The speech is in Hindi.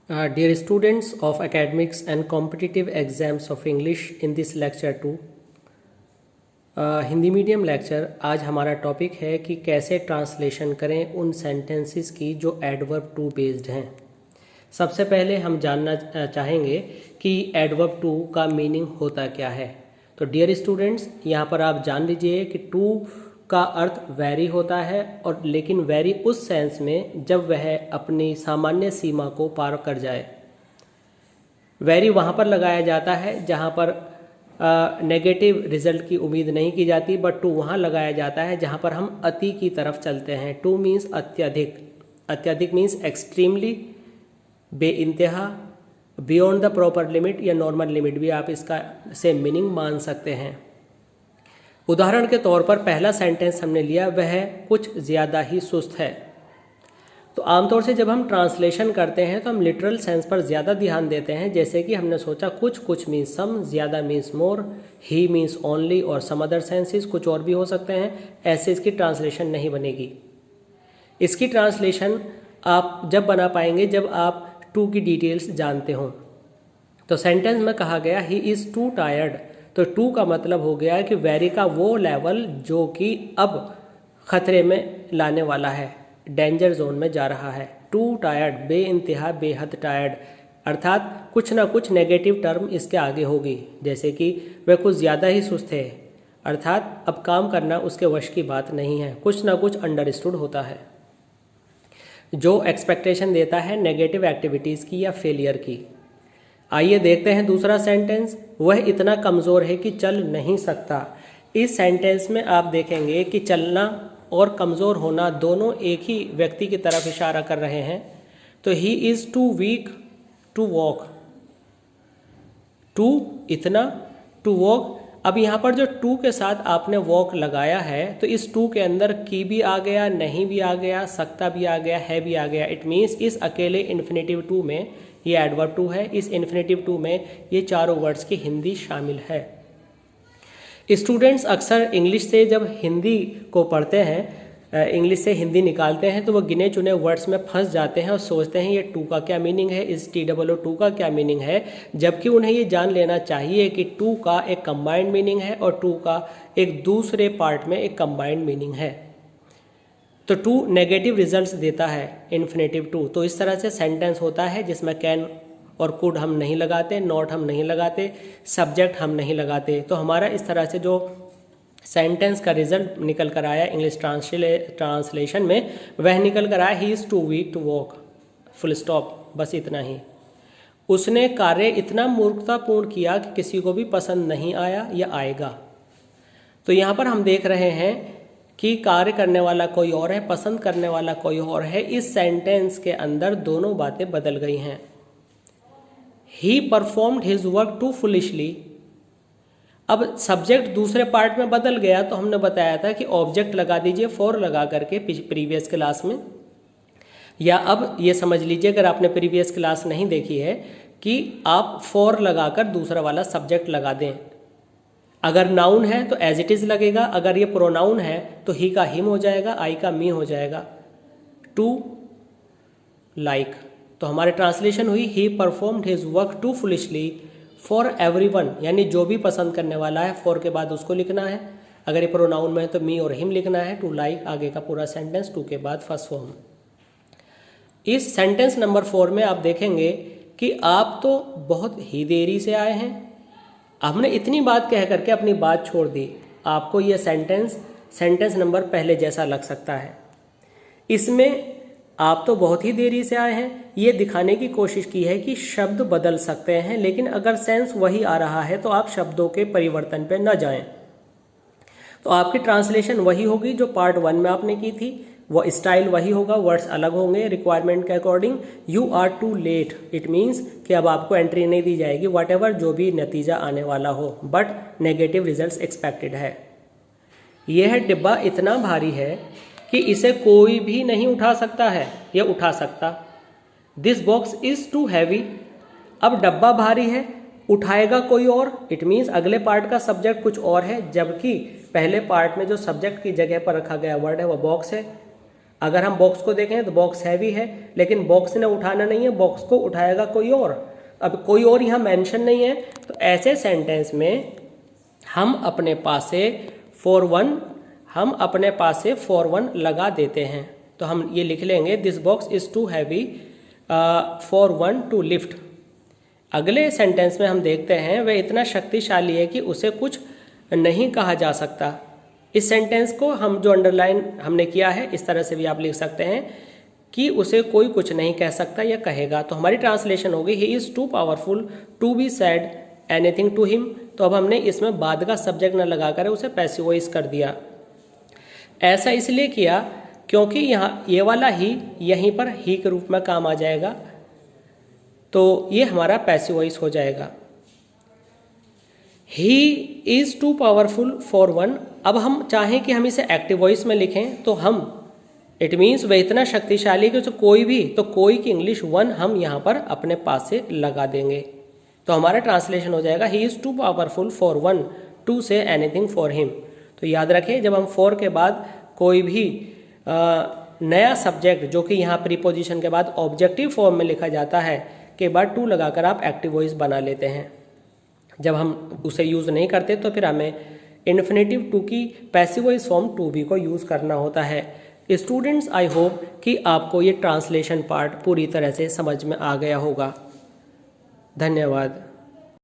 Dear students of academics and competitive exams of English, in this lecture 2 Hindi medium lecture, आज हमारा टॉपिक है कि कैसे ट्रांसलेशन करें उन सेंटेंसेस की जो एडवर्ब टू बेस्ड हैं। सबसे पहले हम जानना चाहेंगे कि एडवर्ब टू का मीनिंग होता क्या है। तो डियर स्टूडेंट्स, यहाँ पर आप जान लीजिए कि टू का अर्थ वेरी होता है, और लेकिन वेरी उस सेंस में जब वह अपनी सामान्य सीमा को पार कर जाए। वेरी वहाँ पर लगाया जाता है जहाँ पर नेगेटिव रिजल्ट की उम्मीद नहीं की जाती, बट टू वहाँ लगाया जाता है जहाँ पर हम अति की तरफ चलते हैं। टू मीन्स अत्यधिक, अत्यधिक मीन्स एक्सट्रीमली, बेइंतहा, बियॉन्ड द प्रॉपर लिमिट या नॉर्मल लिमिट भी आप इसका से मीनिंग मान सकते हैं। उदाहरण के तौर पर पहला सेंटेंस हमने लिया, वह कुछ ज़्यादा ही सुस्त है। तो आमतौर से जब हम ट्रांसलेशन करते हैं तो हम लिटरल सेंस पर ज़्यादा ध्यान देते हैं, जैसे कि हमने सोचा कुछ मीन्स सम, ज़्यादा मीन्स मोर, ही मीन्स ओनली और सम अदर सेंसेस, कुछ और भी हो सकते हैं। ऐसे इसकी ट्रांसलेशन नहीं बनेगी। इसकी ट्रांसलेशन आप जब बना पाएंगे जब आप टू की डिटेल्स जानते हों। तो सेंटेंस में कहा गया ही इज़ टू टायर्ड, तो टू का मतलब हो गया कि वेरी का वो लेवल जो कि अब खतरे में लाने वाला है, डेंजर जोन में जा रहा है। टू टायर्ड, बे इंतहा, बेहद टायर्ड, अर्थात कुछ ना कुछ नेगेटिव टर्म इसके आगे होगी, जैसे कि वह कुछ ज़्यादा ही सुस्त है, अर्थात अब काम करना उसके वश की बात नहीं है। कुछ ना कुछ अंडरस्टूड होता है जो एक्सपेक्टेशन देता है नेगेटिव एक्टिविटीज़ की या फेलियर की। आइए देखते हैं दूसरा सेंटेंस, वह इतना कमज़ोर है कि चल नहीं सकता। इस सेंटेंस में आप देखेंगे कि चलना और कमज़ोर होना दोनों एक ही व्यक्ति की तरफ इशारा कर रहे हैं। तो he is too weak to walk, too इतना, टू वॉक। अब यहाँ पर जो टू के साथ आपने वॉक लगाया है, तो इस टू के अंदर की भी आ गया, नहीं भी आ गया, सकता भी आ गया, है भी आ गया। इट मीन्स इस अकेले इन्फिनेटिव टू में ये एडवर्ब टू है, इस इन्फिनेटिव टू में ये चारों वर्ड्स की हिंदी शामिल है। स्टूडेंट्स अक्सर इंग्लिश से जब हिंदी को पढ़ते हैं, इंग्लिश से हिंदी निकालते हैं, तो वो गिने चुने वर्ड्स में फंस जाते हैं और सोचते हैं ये टू का क्या मीनिंग है, इस TOO का क्या मीनिंग है, जबकि उन्हें ये जान लेना चाहिए कि टू का एक कंबाइंड मीनिंग है और टू का एक दूसरे पार्ट में एक कंबाइंड मीनिंग है। तो टू नेगेटिव रिजल्ट्स देता है, इन्फिनेटिव टू। तो इस तरह से सेंटेंस होता है जिसमें कैन और कुड हम नहीं लगाते, नॉट हम नहीं लगाते, सब्जेक्ट हम नहीं लगाते। तो हमारा इस तरह से जो सेंटेंस का रिजल्ट निकल कर आया इंग्लिश ट्रांसलेशन में, वह निकल कर आया he is too weak to walk, full stop, बस इतना ही। उसने कार्य इतना मूर्खतापूर्ण किया कि किसी को भी पसंद नहीं आया या आएगा। तो यहाँ पर हम देख रहे हैं कि कार्य करने वाला कोई और है, पसंद करने वाला कोई और है। इस सेंटेंस के अंदर दोनों बातें बदल गई हैं। He performed his work too foolishly. अब सब्जेक्ट दूसरे पार्ट में बदल गया, तो हमने बताया था कि ऑब्जेक्ट लगा दीजिए फॉर लगा करके प्रीवियस क्लास में, या अब ये समझ लीजिए अगर आपने प्रीवियस क्लास नहीं देखी है कि आप फॉर लगाकर दूसरा वाला सब्जेक्ट लगा दें। अगर नाउन है तो एज इट इज़ लगेगा, अगर ये प्रोनाउन है तो ही का हिम हो जाएगा, आई का मी हो जाएगा। टू लाइक, तो हमारे ट्रांसलेशन हुई he performed his work too foolishly for everyone, यानी जो भी पसंद करने वाला है, फॉर के बाद उसको लिखना है। अगर ये प्रोनाउन में है तो मी और हिम लिखना है। टू लाइक आगे का पूरा सेंटेंस, टू के बाद फर्स्ट फॉर्म। इस सेंटेंस नंबर 4 में आप देखेंगे कि आप तो बहुत ही देरी से आए हैं। हमने इतनी बात कह करके अपनी बात छोड़ दी। आपको यह सेंटेंस नंबर पहले जैसा लग सकता है। इसमें आप तो बहुत ही देरी से आए हैं, ये दिखाने की कोशिश की है कि शब्द बदल सकते हैं, लेकिन अगर सेंस वही आ रहा है तो आप शब्दों के परिवर्तन पे न जाएं। तो आपकी ट्रांसलेशन वही होगी जो पार्ट 1 में आपने की थी, वो स्टाइल वही होगा, वर्ड्स अलग होंगे रिक्वायरमेंट के according. You are too late, it means कि अब आपको एंट्री नहीं दी जाएगी व्हाटएवर जो भी नतीजा आने वाला हो, बट नेगेटिव रिजल्ट्स एक्सपेक्टेड है। यह डिब्बा इतना भारी है कि इसे कोई भी नहीं उठा सकता है या उठा सकता। This box is too heavy, अब डब्बा भारी है, उठाएगा कोई और, इट मीन्स अगले पार्ट का सब्जेक्ट कुछ और है, जबकि पहले पार्ट में जो सब्जेक्ट की जगह पर रखा गया वर्ड है वह बॉक्स है। अगर हम बॉक्स को देखें तो बॉक्स हैवी है, लेकिन बॉक्स ने उठाना नहीं है, बॉक्स को उठाएगा कोई और। अब कोई और यहाँ मेंशन नहीं है, तो ऐसे सेंटेंस में हम अपने पास से फॉर वन लगा देते हैं। तो हम ये लिख लेंगे, this box is too heavy for one to lift. अगले सेंटेंस में हम देखते हैं वह इतना शक्तिशाली है कि उसे कुछ नहीं कहा जा सकता। इस सेंटेंस को हम जो अंडरलाइन हमने किया है, इस तरह से भी आप लिख सकते हैं कि उसे कोई कुछ नहीं कह सकता या कहेगा। तो हमारी ट्रांसलेशन होगी, he is too powerful to be said anything to him. तो अब हमने इसमें बाद का सब्जेक्ट न लगाकर उसे पैसिव वॉइस कर दिया। ऐसा इसलिए किया क्योंकि यहाँ ये वाला ही यहीं पर ही के रूप में काम आ जाएगा, तो ये हमारा पैसिव वॉइस हो जाएगा। He is too powerful for one. अब हम चाहें कि हम इसे एक्टिव वॉइस में लिखें तो हम, इट मीन्स वह इतना शक्तिशाली कि उसे कोई भी, तो कोई की इंग्लिश वन हम यहाँ पर अपने पास से लगा देंगे। तो हमारा ट्रांसलेशन हो जाएगा, he is too powerful for one to say anything for him. तो याद रखें, जब हम फॉर के बाद कोई भी नया सब्जेक्ट जो कि यहाँ प्रीपोजिशन के बाद ऑब्जेक्टिव फॉर्म में लिखा जाता है के बाद टू लगाकर आप एक्टिव वॉइस बना लेते हैं। जब हम उसे यूज़ नहीं करते तो फिर हमें इन्फिनेटिव टू की passive voice form to be को यूज़ करना होता है। स्टूडेंट्स, आई होप कि आपको ये ट्रांसलेशन पार्ट पूरी तरह से समझ में आ गया होगा। धन्यवाद।